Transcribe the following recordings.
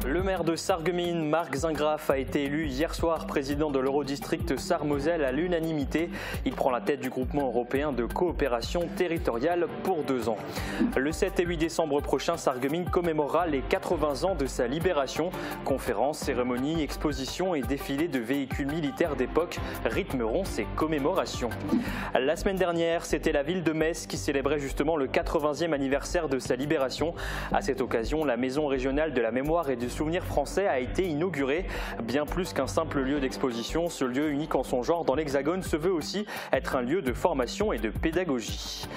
Le maire de Sarreguemines, Marc Zingraff, a été élu hier soir président de l'Eurodistrict Sarre-Moselle à l'unanimité. Il prend la tête du groupement européen de coopération territoriale pour 2 ans. Le 7 et 8 décembre prochain, Sarreguemines commémorera les 80 ans de sa libération. Conférences, cérémonies, expositions et défilés de véhicules militaires d'époque rythmeront ces commémorations. La semaine dernière, c'était la ville de Metz qui célébrait justement le 80e anniversaire de sa libération. À cette occasion, la Maison régionale de la mémoire et du souvenir français a été inaugurée. Bien plus qu'un simple lieu d'exposition, ce lieu unique en son genre dans l'Hexagone se veut aussi être un lieu de formation et de pédagogie.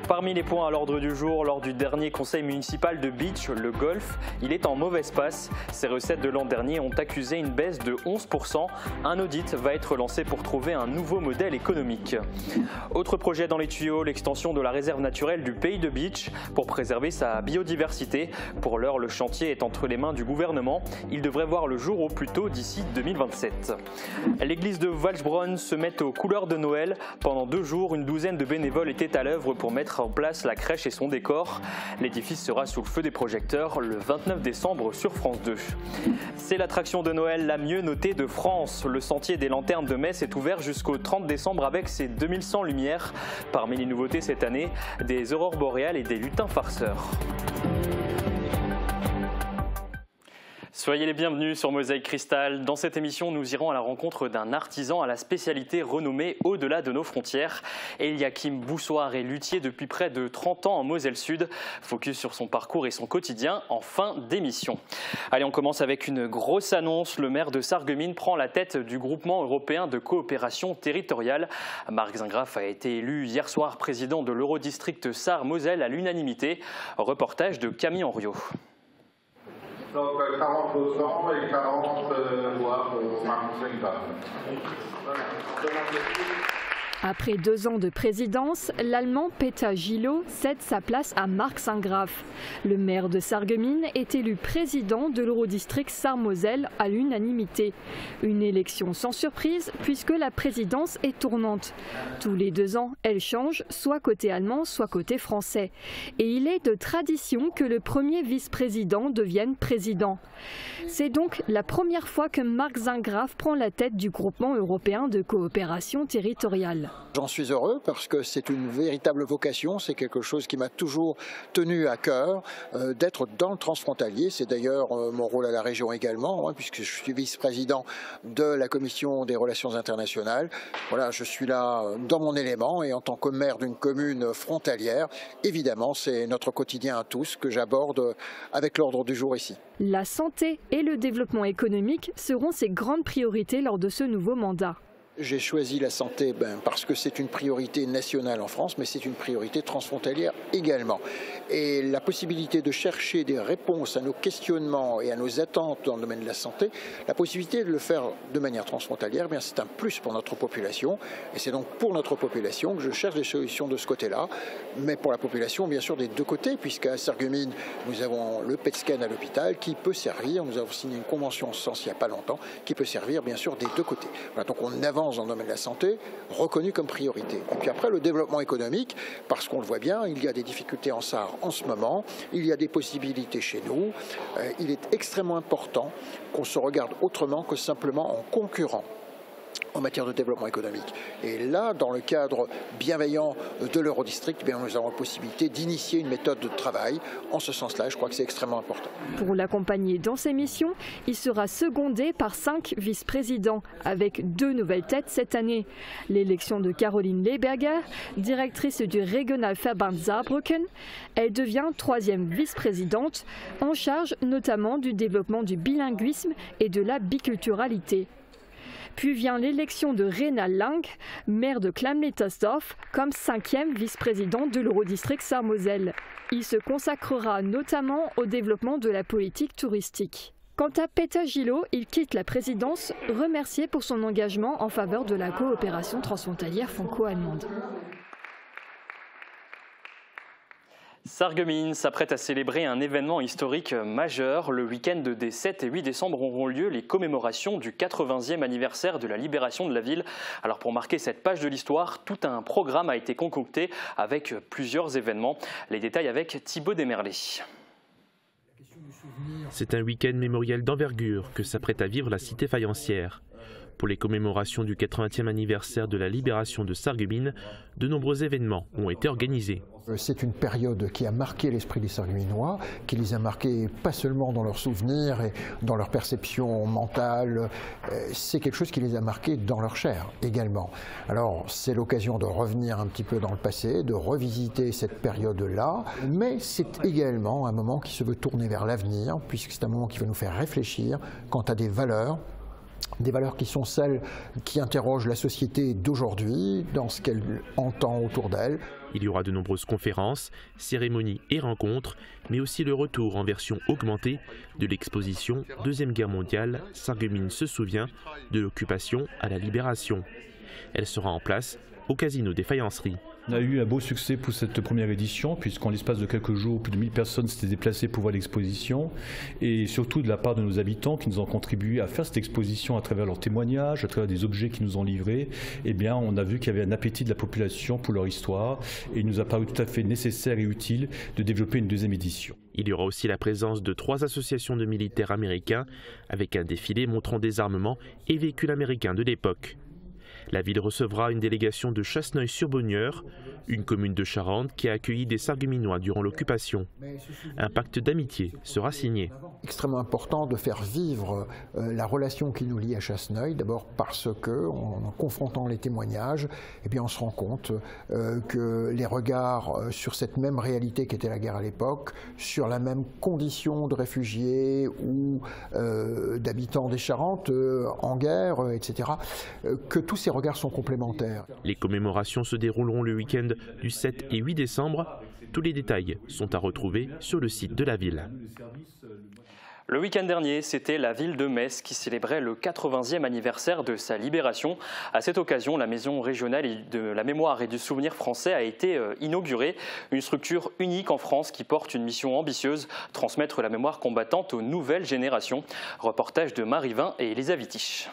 Parmi les points à l'ordre du jour, lors du dernier conseil municipal de Beach, le golf, il est en mauvaise passe. Ses recettes de l'an dernier ont accusé une baisse de 11%. Un audit va être lancé pour trouver un nouveau modèle économique. Autre projet dans les tuyaux, l'extension de la réserve naturelle du Pays de Beach pour préserver sa biodiversité. Pour l'heure, le chantier est entre les mains du gouvernement. Il devrait voir le jour au plus tôt d'ici 2027. L'église de Walchbronn se met aux couleurs de Noël. Pendant 2 jours, une douzaine de bénévoles étaient à l'œuvre pour mettre en place la crèche et son décor. L'édifice sera sous le feu des projecteurs le 29 décembre sur France 2. C'est l'attraction de Noël la mieux notée de France. Le sentier des lanternes de Metz est ouvert jusqu'au 30 décembre avec ses 2100 lumières. Parmi les nouveautés cette année, des aurores boréales et des lutins farceurs. Soyez les bienvenus sur Mosaïque Cristal. Dans cette émission, nous irons à la rencontre d'un artisan à la spécialité renommée au-delà de nos frontières. Eliakim Boussoir est luthier depuis près de 30 ans en Moselle Sud. Focus sur son parcours et son quotidien en fin d'émission. Allez, on commence avec une grosse annonce. Le maire de Sarreguemines prend la tête du groupement européen de coopération territoriale. Marc Zingraff a été élu hier soir président de l'Eurodistrict Sarre-Moselle à l'unanimité. Reportage de Camille Henriot. Donc 42 ans et 40 voix pour Marc Zingraff. Après 2 ans de présidence, l'Allemand Peter Gillot cède sa place à Marc Zingraff. Le maire de Sarreguemines est élu président de l'Eurodistrict Sarre-Moselle à l'unanimité. Une élection sans surprise puisque la présidence est tournante. Tous les 2 ans, elle change, soit côté allemand, soit côté français. Et il est de tradition que le premier vice-président devienne président. C'est donc la première fois que Marc Zingraff prend la tête du groupement européen de coopération territoriale. J'en suis heureux parce que c'est une véritable vocation, c'est quelque chose qui m'a toujours tenu à cœur d'être dans le transfrontalier. C'est d'ailleurs mon rôle à la région également, puisque je suis vice-président de la commission des relations internationales. Voilà, je suis là dans mon élément et en tant que maire d'une commune frontalière, évidemment c'est notre quotidien à tous que j'aborde avec l'ordre du jour ici. La santé et le développement économique seront ses grandes priorités lors de ce nouveau mandat. J'ai choisi la santé parce que c'est une priorité nationale en France, mais c'est une priorité transfrontalière également. Et la possibilité de chercher des réponses à nos questionnements et à nos attentes dans le domaine de la santé, la possibilité de le faire de manière transfrontalière, c'est un plus pour notre population. Et c'est donc pour notre population que je cherche des solutions de ce côté-là, mais pour la population, bien sûr, des 2 côtés, puisqu'à Sarreguemines, nous avons le PET scan à l'hôpital qui peut servir, nous avons signé une convention en ce sens il n'y a pas longtemps, qui peut servir, bien sûr, des 2 côtés. Voilà, donc on avance dans le domaine de la santé, reconnu comme priorité. Et puis après, le développement économique, parce qu'on le voit bien, il y a des difficultés en Sarre en ce moment, il y a des possibilités chez nous. Il est extrêmement important qu'on se regarde autrement que simplement en concurrent en matière de développement économique. Et là, dans le cadre bienveillant de l'Eurodistrict, nous avons la possibilité d'initier une méthode de travail. En ce sens-là, je crois que c'est extrêmement important. Pour l'accompagner dans ses missions, il sera secondé par 5 vice-présidents, avec 2 nouvelles têtes cette année. L'élection de Caroline Leberger, directrice du Regionalverband Saarbrücken. Elle devient 3e vice-présidente, en charge notamment du développement du bilinguisme et de la biculturalité. Puis vient l'élection de Rena Lang, maire de Klamlettersdorf, comme 5e vice-président de l'Eurodistrict Sarre-Moselle. Il se consacrera notamment au développement de la politique touristique. Quant à Peter Gillot, il quitte la présidence, remercié pour son engagement en faveur de la coopération transfrontalière franco-allemande. Sarreguemines s'apprête à célébrer un événement historique majeur. Le week-end des 7 et 8 décembre auront lieu les commémorations du 80e anniversaire de la libération de la ville. Alors pour marquer cette page de l'histoire, tout un programme a été concocté avec plusieurs événements. Les détails avec Thibaut Desmerlet. C'est un week-end mémorial d'envergure que s'apprête à vivre la cité faïencière. Pour les commémorations du 80e anniversaire de la libération de Sarreguemines, de nombreux événements ont été organisés. C'est une période qui a marqué l'esprit des Sarregueminois, qui les a marqués pas seulement dans leurs souvenirs et dans leur perception mentale, c'est quelque chose qui les a marqués dans leur chair également. Alors c'est l'occasion de revenir un petit peu dans le passé, de revisiter cette période-là, mais c'est également un moment qui se veut tourner vers l'avenir, puisque c'est un moment qui va nous faire réfléchir quant à des valeurs qui sont celles qui interrogent la société d'aujourd'hui dans ce qu'elle entend autour d'elle. Il y aura de nombreuses conférences, cérémonies et rencontres, mais aussi le retour en version augmentée de l'exposition Deuxième Guerre mondiale, Sarreguemines se souvient, de l'occupation à la libération. Elle sera en place au Casino des Faïenceries. On a eu un beau succès pour cette première édition, puisqu'en l'espace de quelques jours, plus de 1000 personnes s'étaient déplacées pour voir l'exposition, et surtout de la part de nos habitants qui nous ont contribué à faire cette exposition à travers leurs témoignages, à travers des objets qu'ils nous ont livrés. Eh bien, on a vu qu'il y avait un appétit de la population pour leur histoire, et il nous a paru tout à fait nécessaire et utile de développer une deuxième édition. Il y aura aussi la présence de 3 associations de militaires américains, avec un défilé montrant des armements et véhicules américains de l'époque. La ville recevra une délégation de Chasseneuil-sur-Bonnieure, une commune de Charente qui a accueilli des Sarregueminois durant l'occupation. Un pacte d'amitié sera signé. Extrêmement important de faire vivre la relation qui nous lie à Chasseneuil, d'abord parce que, en confrontant les témoignages, eh bien on se rend compte que les regards sur cette même réalité qu'était la guerre à l'époque, sur la même condition de réfugiés ou d'habitants des Charentes en guerre, etc., que tous ces regards sont complémentaires. Les commémorations se dérouleront le week-end du 7 et 8 décembre. Tous les détails sont à retrouver sur le site de la ville. Le week-end dernier, c'était la ville de Metz qui célébrait le 80e anniversaire de sa libération. À cette occasion, la Maison régionale de la mémoire et du souvenir français a été inaugurée. Une structure unique en France qui porte une mission ambitieuse, transmettre la mémoire combattante aux nouvelles générations. Reportage de Marie Vin et Elisa Wittich.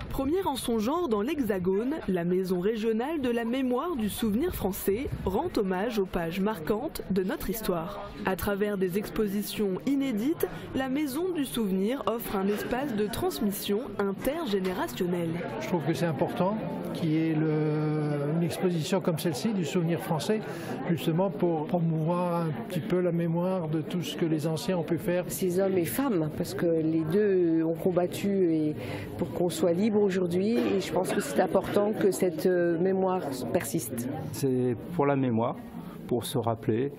Première en son genre dans l'Hexagone, la Maison régionale de la mémoire du souvenir français rend hommage aux pages marquantes de notre histoire. À travers des expositions inédites, la Maison du souvenir offre un espace de transmission intergénérationnelle. Je trouve que c'est important qu'il y ait une exposition comme celle-ci du souvenir français, justement pour promouvoir un petit peu la mémoire de tout ce que les anciens ont pu faire. Ces hommes et femmes, parce que les deux ont combattu pour qu'on soit libre aujourd'hui, et je pense que c'est important que cette mémoire persiste. C'est pour la mémoire, pour se rappeler,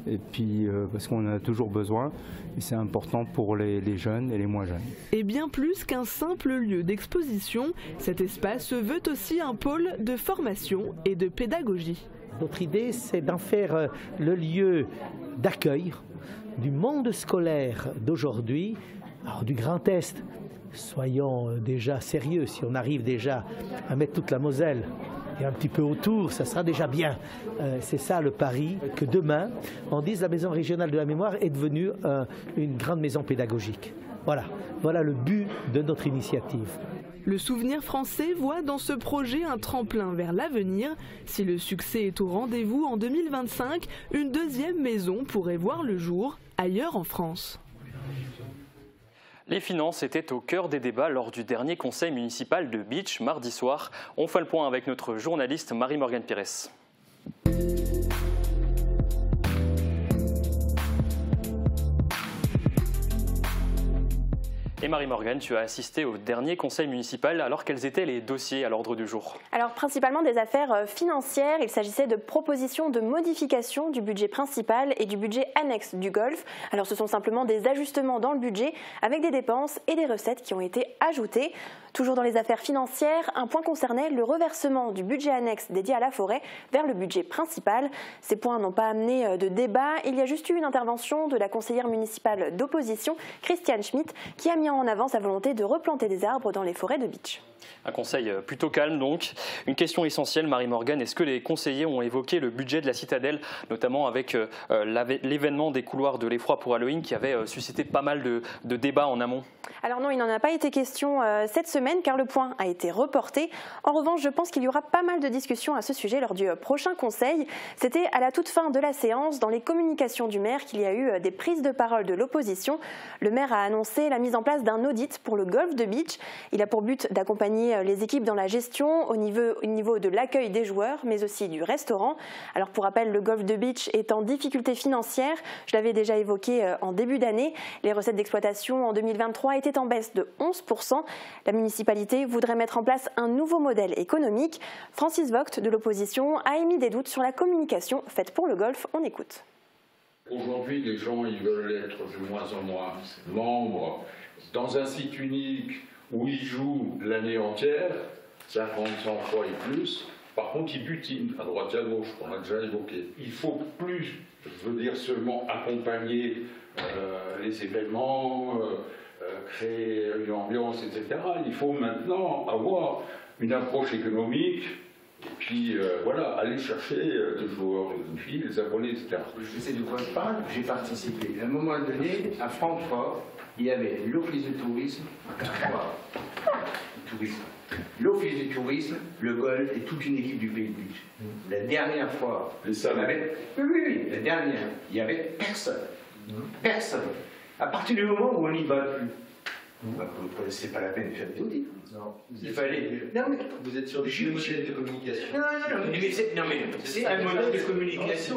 et puis parce qu'on en a toujours besoin, et c'est important pour les jeunes et les moins jeunes. Et bien plus qu'un simple lieu d'exposition, cet espace se veut aussi un pôle de formation et de pédagogie. Notre idée, c'est d'en faire le lieu d'accueil du monde scolaire d'aujourd'hui, du Grand Est. Soyons déjà sérieux, si on arrive déjà à mettre toute la Moselle et un petit peu autour, ça sera déjà bien. C'est ça le pari, que demain, on dise la Maison régionale de la mémoire est devenue une grande maison pédagogique. Voilà le but de notre initiative. Le souvenir français voit dans ce projet un tremplin vers l'avenir. Si le succès est au rendez-vous en 2025, une deuxième maison pourrait voir le jour ailleurs en France. Les finances étaient au cœur des débats lors du dernier conseil municipal de Bitche mardi soir. On fait le point avec notre journaliste Marie-Morgane Pires. Et Marie-Morgane, tu as assisté au dernier conseil municipal. Alors quels étaient les dossiers à l'ordre du jour? Alors principalement des affaires financières. Il s'agissait de propositions de modification du budget principal et du budget annexe du Golfe. Alors ce sont simplement des ajustements dans le budget avec des dépenses et des recettes qui ont été ajoutées. Toujours dans les affaires financières, un point concernait le reversement du budget annexe dédié à la forêt vers le budget principal. Ces points n'ont pas amené de débat. Il y a juste eu une intervention de la conseillère municipale d'opposition, Christiane Schmitt, qui a mis mettant en avant sa volonté de replanter des arbres dans les forêts de Beach. Un conseil plutôt calme donc. Une question essentielle, Marie-Morgane, est-ce que les conseillers ont évoqué le budget de la citadelle, notamment avec l'événement des couloirs de l'effroi pour Halloween qui avait suscité pas mal de débats en amont? Alors non, il n'en a pas été question cette semaine car le point a été reporté. En revanche, je pense qu'il y aura pas mal de discussions à ce sujet lors du prochain conseil. C'était à la toute fin de la séance, dans les communications du maire, qu'il y a eu des prises de parole de l'opposition. Le maire a annoncé la mise en place d'un audit pour le golf de Beach. Il a pour but d'accompagner les équipes dans la gestion au niveau de l'accueil des joueurs, mais aussi du restaurant. Alors pour rappel, le golf de Beach est en difficulté financière. Je l'avais déjà évoqué en début d'année. Les recettes d'exploitation en 2023 étaient en baisse de 11%. La municipalité voudrait mettre en place un nouveau modèle économique. Francis Vogt de l'opposition a émis des doutes sur la communication faite pour le golf. On écoute. Aujourd'hui, les gens ils veulent être de moins en moins membres dans un site unique où ils jouent l'année entière, 50, 100 fois et plus. Par contre, ils butinent à droite et à gauche, qu'on a déjà évoqué. Il faut plus, je veux dire, seulement accompagner les événements, créer une ambiance, etc. Il faut maintenant avoir une approche économique et puis voilà, aller chercher des joueurs, des filles, des abonnés, etc. Je sais de quoi je parle, j'ai participé. À un moment donné, à Francfort, il y avait l'office de tourisme, l'office de tourisme, le golf et toute une équipe du Pays de Beach. La dernière fois, la dernière, il n'y avait personne. Personne. À partir du moment où on n'y va plus, c'est pas la peine de faire des audits. Non. Il fallait. Non, mais vous êtes sur des modèles de communication. Non, mais c'est un modèle de communication.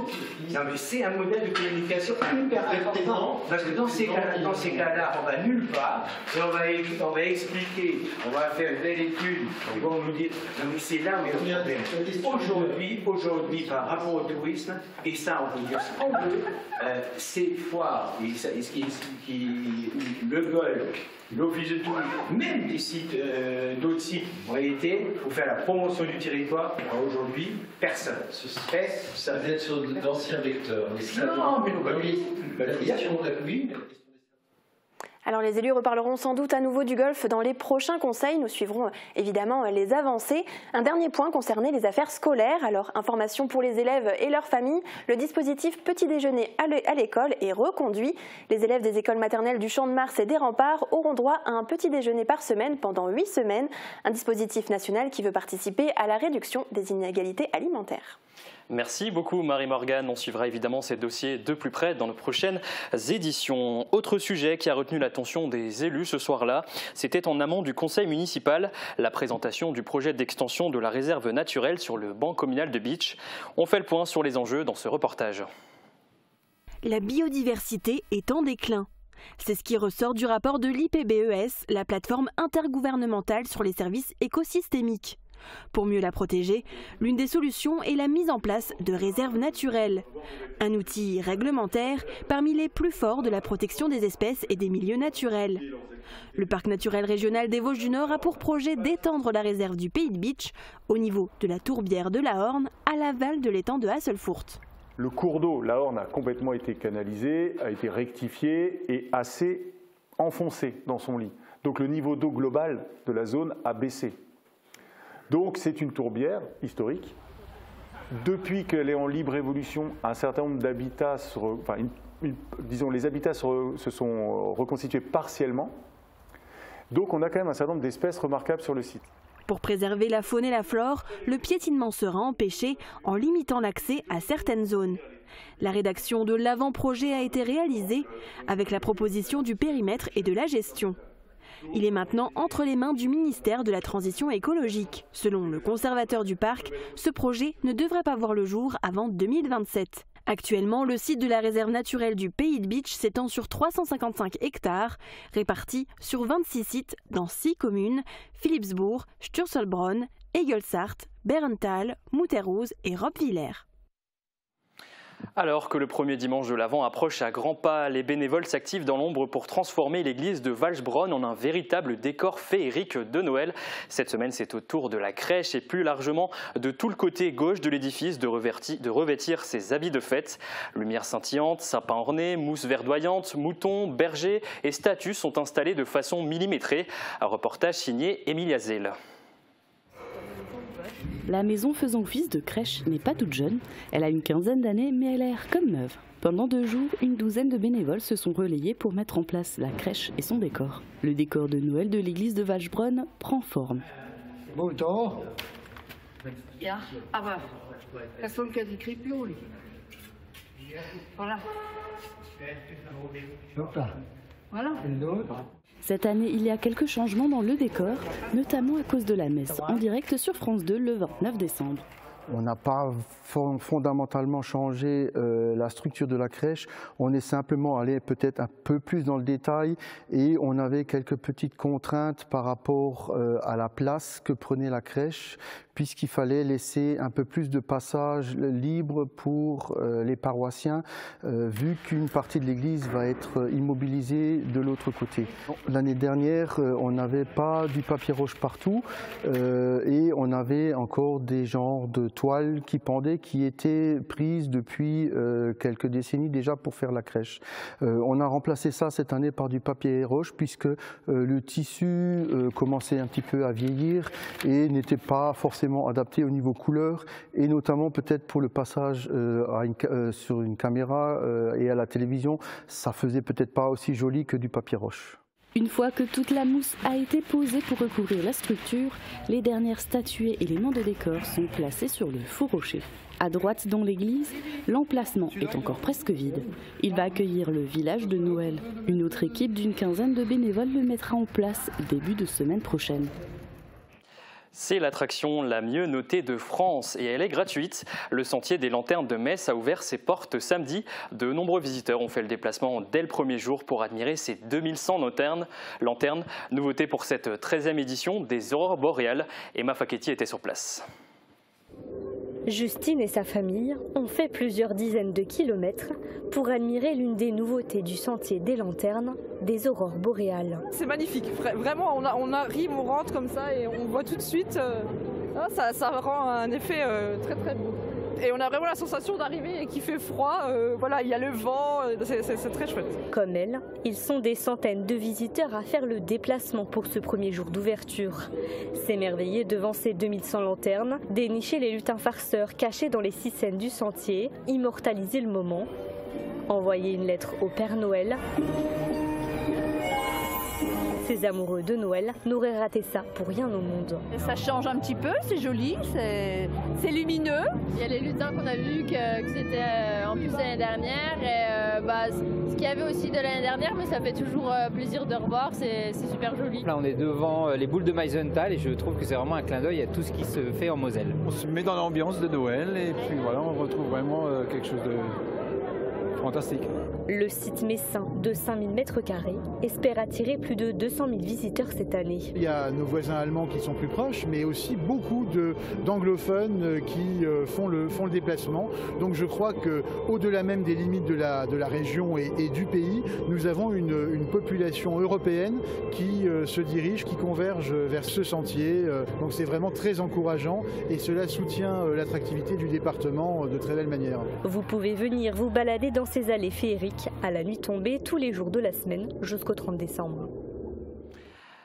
Non, mais c'est un modèle de communication hyper important. Parce que dans ces cas-là, on va nulle part. Et on va expliquer, on va faire une belle étude. Ils vont nous dire, non, mais c'est là où il y a le problème. Aujourd'hui, par rapport au tourisme, et ça, on peut dire ce qu'on veut, ces foires, le golf, l'office de tourisme, même des sites, d'autres sites ont été pour faire la promotion du territoire. Aujourd'hui, personne. Ça vient sur d'anciens vecteurs. Non, mais la question de la Covid. Alors les élus reparleront sans doute à nouveau du golf dans les prochains conseils. Nous suivrons évidemment les avancées. Un dernier point concernait les affaires scolaires. Alors information pour les élèves et leurs familles. Le dispositif petit déjeuner à l'école est reconduit. Les élèves des écoles maternelles du Champ de Mars et des Remparts auront droit à un petit déjeuner par semaine pendant 8 semaines. Un dispositif national qui veut participer à la réduction des inégalités alimentaires. Merci beaucoup Marie-Morgane. On suivra évidemment ces dossiers de plus près dans nos prochaines éditions. Autre sujet qui a retenu l'attention des élus ce soir-là, c'était en amont du conseil municipal, la présentation du projet d'extension de la réserve naturelle sur le banc communal de Beach. On fait le point sur les enjeux dans ce reportage. La biodiversité est en déclin. C'est ce qui ressort du rapport de l'IPBES, la plateforme intergouvernementale sur les services écosystémiques. Pour mieux la protéger, l'une des solutions est la mise en place de réserves naturelles. Un outil réglementaire parmi les plus forts de la protection des espèces et des milieux naturels. Le parc naturel régional des Vosges du Nord a pour projet d'étendre la réserve du Pays de Beach au niveau de la tourbière de la Horne à l'aval de l'étang de Hasselfurt. Le cours d'eau, la Horne, a complètement été canalisé, a été rectifié et assez enfoncé dans son lit. Donc le niveau d'eau global de la zone a baissé. Donc c'est une tourbière historique. Depuis qu'elle est en libre évolution, un certain nombre d'habitats, disons les habitats se sont reconstitués partiellement. Donc on a quand même un certain nombre d'espèces remarquables sur le site. Pour préserver la faune et la flore, le piétinement sera empêché en limitant l'accès à certaines zones. La rédaction de l'avant-projet a été réalisée avec la proposition du périmètre et de la gestion. Il est maintenant entre les mains du ministère de la Transition écologique. Selon le conservateur du parc, ce projet ne devrait pas voir le jour avant 2027. Actuellement, le site de la réserve naturelle du Pays de Beach s'étend sur 355 hectares, répartis sur 26 sites dans 6 communes, Philipsbourg, Sturzelbronn, Egelsart, Bärental, Mutterhus et Roppwiller. Alors que le premier dimanche de l'Avent approche à grands pas, les bénévoles s'activent dans l'ombre pour transformer l'église de Walsbronn en un véritable décor féerique de Noël. Cette semaine, c'est au tour de la crèche et plus largement de tout le côté gauche de l'édifice de revêtir ses habits de fête. Lumière scintillante, sapin orné, mousse verdoyante, moutons, bergers et statues sont installés de façon millimétrée. Un reportage signé Emilia Zell. La maison faisant office de crèche n'est pas toute jeune. Elle a une quinzaine d'années, mais elle a l'air comme neuve. Pendant 2 jours, une douzaine de bénévoles se sont relayés pour mettre en place la crèche et son décor. Le décor de Noël de l'église de Walsbronn prend forme. Motor. Ja, aber das soll ja die Krippe holen. Voilà. Voilà. Cette année, il y a quelques changements dans le décor, notamment à cause de la messe en direct sur France 2 le 29 décembre. On n'a pas fondamentalement changé la structure de la crèche, on est simplement allé peut-être un peu plus dans le détail et on avait quelques petites contraintes par rapport à la place que prenait la crèche, puisqu'il fallait laisser un peu plus de passage libre pour les paroissiens, vu qu'une partie de l'église va être immobilisée de l'autre côté. L'année dernière, on n'avait pas du papier roche partout et on avait encore des genres de toiles qui pendaient, qui étaient prises depuis quelques décennies déjà pour faire la crèche. On a remplacé ça cette année par du papier roche, puisque le tissu commençait un petit peu à vieillir et n'était pas forcément adapté au niveau couleur, et notamment peut-être pour le passage sur une caméra et à la télévision, ça faisait peut-être pas aussi joli que du papier roche. Une fois que toute la mousse a été posée pour recouvrir la structure, les dernières statuettes et les noms de décor sont placés sur le faux rocher. À droite dans l'église, l'emplacement est encore presque vide. Il va accueillir le village de Noël. Une autre équipe d'une quinzaine de bénévoles le mettra en place début de semaine prochaine. C'est l'attraction la mieux notée de France et elle est gratuite. Le sentier des lanternes de Metz a ouvert ses portes samedi. De nombreux visiteurs ont fait le déplacement dès le premier jour pour admirer ces 2100 lanternes. Nouveauté pour cette 13e édition des aurores boréales. Emma Facchetti était sur place. Justine et sa famille ont fait plusieurs dizaines de kilomètres pour admirer l'une des nouveautés du sentier des lanternes, des aurores boréales. C'est magnifique, vraiment on arrive, on rentre comme ça et on voit tout de suite, ça rend un effet très très beau. Et on a vraiment la sensation d'arriver et qu'il fait froid, voilà, il y a le vent, c'est très chouette. Comme elle, ils sont des centaines de visiteurs à faire le déplacement pour ce premier jour d'ouverture. S'émerveiller devant ces 2100 lanternes, dénicher les lutins farceurs cachés dans les 6 scènes du sentier, immortaliser le moment, envoyer une lettre au Père Noël. Ces amoureux de Noël n'auraient raté ça pour rien au monde. Ça change un petit peu, c'est joli, c'est lumineux. Il y a les lutins qu'on a vus que c'était en plus l'année dernière. Et ce qu'il y avait aussi de l'année dernière, mais ça fait toujours plaisir de revoir, c'est super joli. Là on est devant les boules de Meisenthal et je trouve que c'est vraiment un clin d'œil à tout ce qui se fait en Moselle. On se met dans l'ambiance de Noël et puis voilà, on retrouve vraiment quelque chose de fantastique. Le site messin de 5000 m² espère attirer plus de 200 000 visiteurs cette année. Il y a nos voisins allemands qui sont plus proches, mais aussi beaucoup d'anglophones qui font le déplacement. Donc je crois qu'au-delà même des limites de la région et du pays, nous avons une population européenne qui se dirige, qui converge vers ce sentier. Donc c'est vraiment très encourageant et cela soutient l'attractivité du département de très belle manière. Vous pouvez venir vous balader dans ces allées féeriques à la nuit tombée tous les jours de la semaine jusqu'au 30 décembre.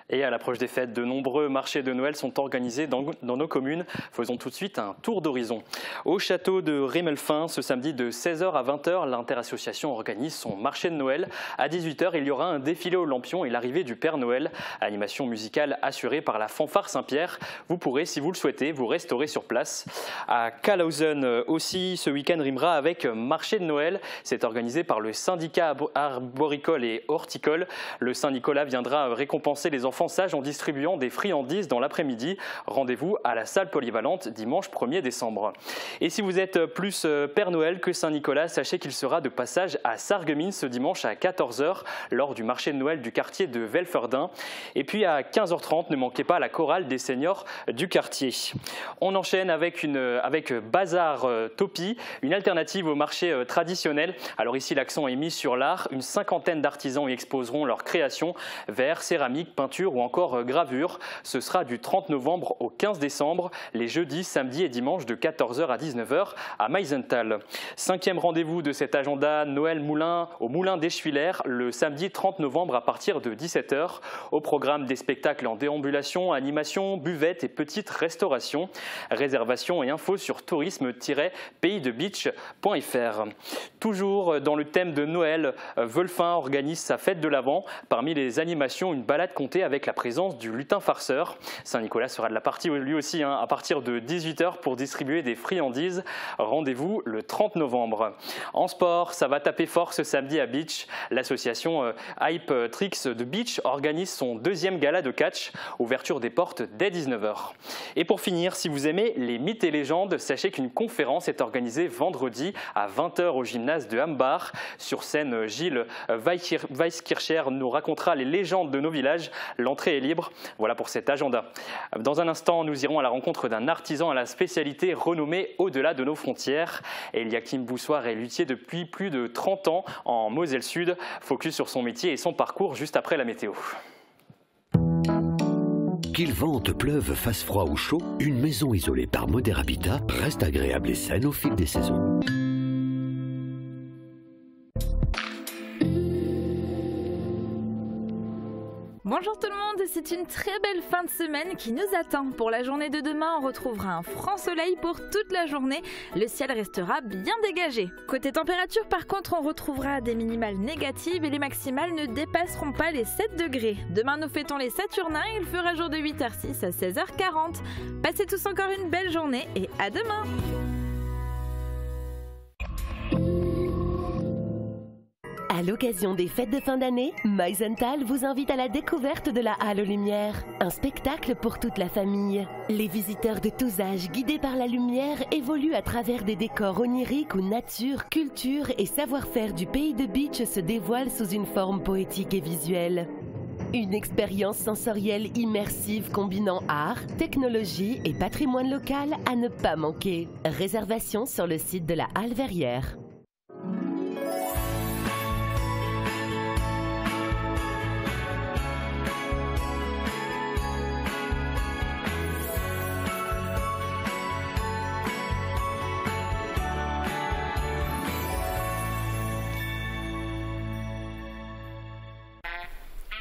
Et à l'approche des fêtes, de nombreux marchés de Noël sont organisés dans nos communes. Faisons tout de suite un tour d'horizon. Au château de Rémelfin, ce samedi de 16h à 20h, l'Interassociation organise son marché de Noël. À 18h, il y aura un défilé aux lampions et l'arrivée du Père Noël. Animation musicale assurée par la fanfare Saint-Pierre. Vous pourrez, si vous le souhaitez, vous restaurer sur place. À Calhausen aussi, ce week-end rimera avec marché de Noël. C'est organisé par le syndicat arboricole et horticole. Le Saint-Nicolas viendra récompenser les enfants Fonçage en distribuant des friandises dans l'après-midi. Rendez-vous à la salle polyvalente dimanche 1er décembre. Et si vous êtes plus Père Noël que Saint-Nicolas, sachez qu'il sera de passage à Sarreguemines ce dimanche à 14h lors du marché de Noël du quartier de Velferdin. Et puis à 15h30, ne manquez pas la chorale des seniors du quartier. On enchaîne avec Bazar Topi, une alternative au marché traditionnel. Alors ici, l'accent est mis sur l'art. Une cinquantaine d'artisans y exposeront leurs créations, verre, céramique, peinture ou encore gravure. Ce sera du 30 novembre au 15 décembre, les jeudis, samedis et dimanches de 14h à 19h à Meisenthal. 5e rendez-vous de cet agenda Noël Moulin au Moulin d'Eschwiller le samedi 30 novembre à partir de 17h. Au programme des spectacles en déambulation, animation, buvette et petite restauration. Réservation et infos sur tourisme-paysdebeach.fr. Toujours dans le thème de Noël, Wölfin organise sa fête de l'Avent. Parmi les animations, une balade comptée avec la présence du lutin farceur. Saint-Nicolas sera de la partie lui aussi à partir de 18h pour distribuer des friandises. Rendez-vous le 30 novembre. En sport, ça va taper fort ce samedi à Beach. L'association Hype Tricks de Beach organise son 2e gala de catch. Ouverture des portes dès 19h. Et pour finir, si vous aimez les mythes et légendes, sachez qu'une conférence est organisée vendredi à 20h au gymnase de Hambach. Sur scène, Gilles Weiskircher nous racontera les légendes de nos villages. L'entrée est libre. Voilà pour cet agenda. Dans un instant, nous irons à la rencontre d'un artisan à la spécialité renommée au-delà de nos frontières. Eliakim Boussoir est luthier depuis plus de 30 ans en Moselle Sud. Focus sur son métier et son parcours juste après la météo. Qu'il vente, pleuve, fasse froid ou chaud, une maison isolée par Moder Habitat reste agréable et saine au fil des saisons. Bonjour tout le monde, c'est une très belle fin de semaine qui nous attend. Pour la journée de demain, on retrouvera un franc soleil pour toute la journée. Le ciel restera bien dégagé. Côté température, par contre, on retrouvera des minimales négatives et les maximales ne dépasseront pas les 7 degrés. Demain, nous fêtons les Saturnins et il fera jour de 8h06 à 16h40. Passez tous encore une belle journée et à demain! À l'occasion des fêtes de fin d'année, Meisenthal vous invite à la découverte de la Halle aux Lumières, un spectacle pour toute la famille. Les visiteurs de tous âges, guidés par la lumière, évoluent à travers des décors oniriques où nature, culture et savoir-faire du pays de Beach se dévoilent sous une forme poétique et visuelle. Une expérience sensorielle immersive combinant art, technologie et patrimoine local à ne pas manquer. Réservation sur le site de la Halle Verrières.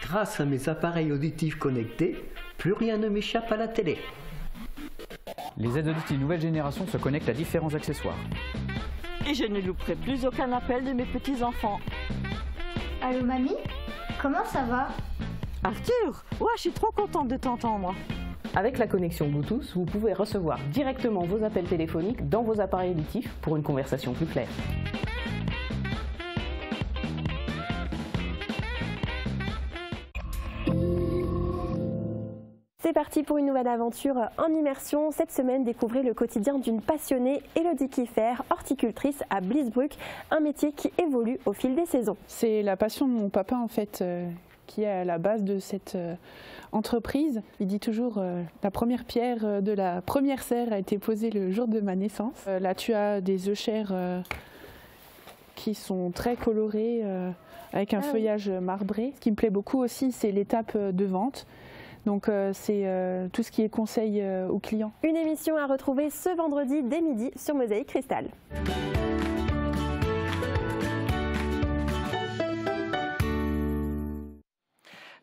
Grâce à mes appareils auditifs connectés, plus rien ne m'échappe à la télé. Les aides auditives nouvelle génération se connectent à différents accessoires. Et je ne louperai plus aucun appel de mes petits-enfants. Allô mamie? Comment ça va? Arthur, ouais, je suis trop contente de t'entendre. Avec la connexion Bluetooth, vous pouvez recevoir directement vos appels téléphoniques dans vos appareils auditifs pour une conversation plus claire. C'est parti pour une nouvelle aventure en immersion. Cette semaine, découvrez le quotidien d'une passionnée, Élodie Kiffer, horticultrice à Bliesbruck, un métier qui évolue au fil des saisons. C'est la passion de mon papa en fait qui est à la base de cette entreprise. Il dit toujours la première pierre de la première serre a été posée le jour de ma naissance. Là tu as des œchères qui sont très colorées avec un feuillage marbré. Ce qui me plaît beaucoup aussi, c'est l'étape de vente. Donc c'est tout ce qui est conseil aux clients. Une émission à retrouver ce vendredi dès midi sur Mosaïque Cristal.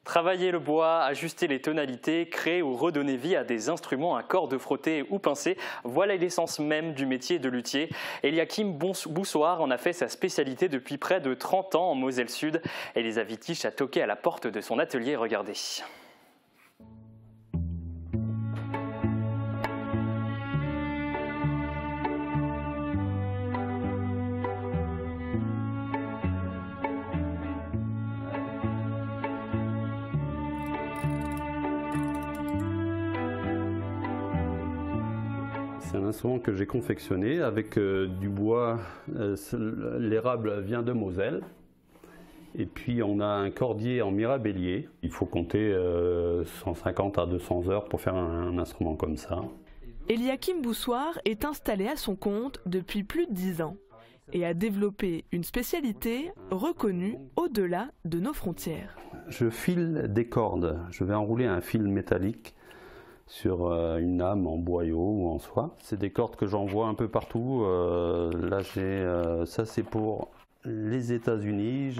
Travailler le bois, ajuster les tonalités, créer ou redonner vie à des instruments à cordes frottées ou pincées, voilà l'essence même du métier de luthier. Eliakim Boussoir en a fait sa spécialité depuis près de 30 ans en Moselle Sud. Elisa Wittich a toqué à la porte de son atelier, regardez. C'est un instrument que j'ai confectionné avec du bois. L'érable vient de Moselle. Et puis on a un cordier en mirabellier. Il faut compter 150 à 200 heures pour faire un instrument comme ça. Eliakim Boussoir est installé à son compte depuis plus de 10 ans et a développé une spécialité reconnue au-delà de nos frontières. Je file des cordes. Je vais enrouler un fil métallique sur une lame en boyau ou en soie. C'est des cordes que j'envoie un peu partout. Là, ça c'est pour les États-Unis.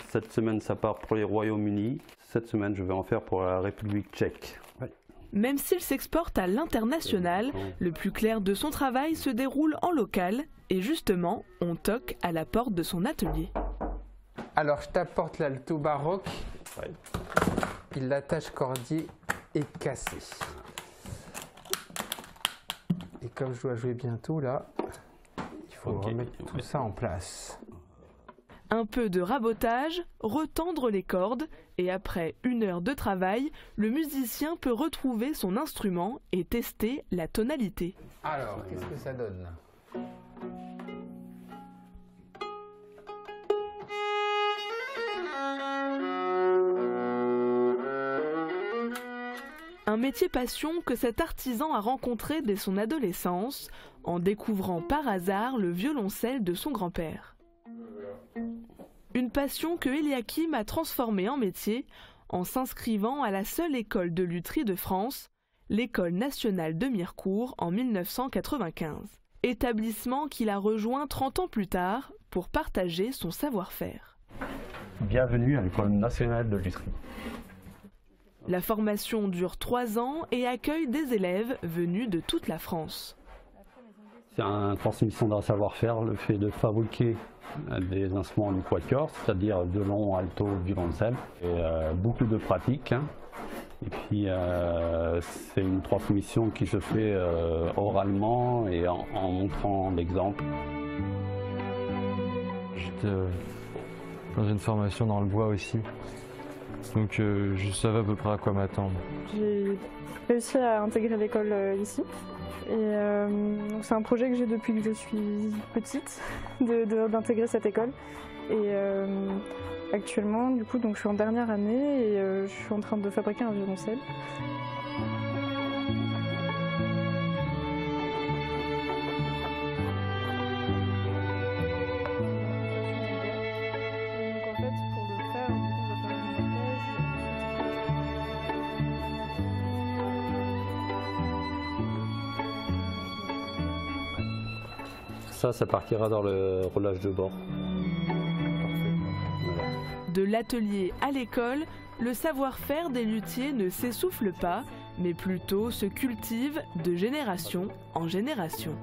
Cette semaine, ça part pour les Royaumes-Unis. Cette semaine, je vais en faire pour la République tchèque. Ouais. Même s'il s'exporte à l'international, le plus clair de son travail se déroule en local. Et justement, on toque à la porte de son atelier. Alors, je t'apporte l'alto baroque. Ouais. L'attache cordier est cassé. Et comme je dois jouer bientôt, là, il faut remettre tout ça en place. Un peu de rabotage, retendre les cordes, et après 1 heure de travail, le musicien peut retrouver son instrument et tester la tonalité. Alors, qu'est-ce que ça donne ? Un métier passion que cet artisan a rencontré dès son adolescence, en découvrant par hasard le violoncelle de son grand-père. Une passion que Eliakim a transformée en métier en s'inscrivant à la seule école de lutherie de France, l'École nationale de Mirecourt en 1995. Établissement qu'il a rejoint 30 ans plus tard pour partager son savoir-faire. Bienvenue à l'École nationale de lutherie. La formation dure 3 ans et accueille des élèves venus de toute la France. C'est une transmission d'un savoir-faire, le fait de fabriquer des instruments du quatuor, c'est-à-dire violon, alto, violoncelle, et beaucoup de pratique. Et puis c'est une transmission qui se fait oralement et en montrant l'exemple. J'étais dans une formation dans le bois aussi. Donc je savais à peu près à quoi m'attendre. J'ai réussi à intégrer l'école ici. Et c'est un projet que j'ai depuis que je suis petite, d'intégrer cette école. Et actuellement, du coup, donc, je suis en dernière année et je suis en train de fabriquer un violoncelle. Ça partira dans le roulage de bord. Voilà. De l'atelier à l'école, le savoir-faire des luthiers ne s'essouffle pas, mais plutôt se cultive de génération en génération.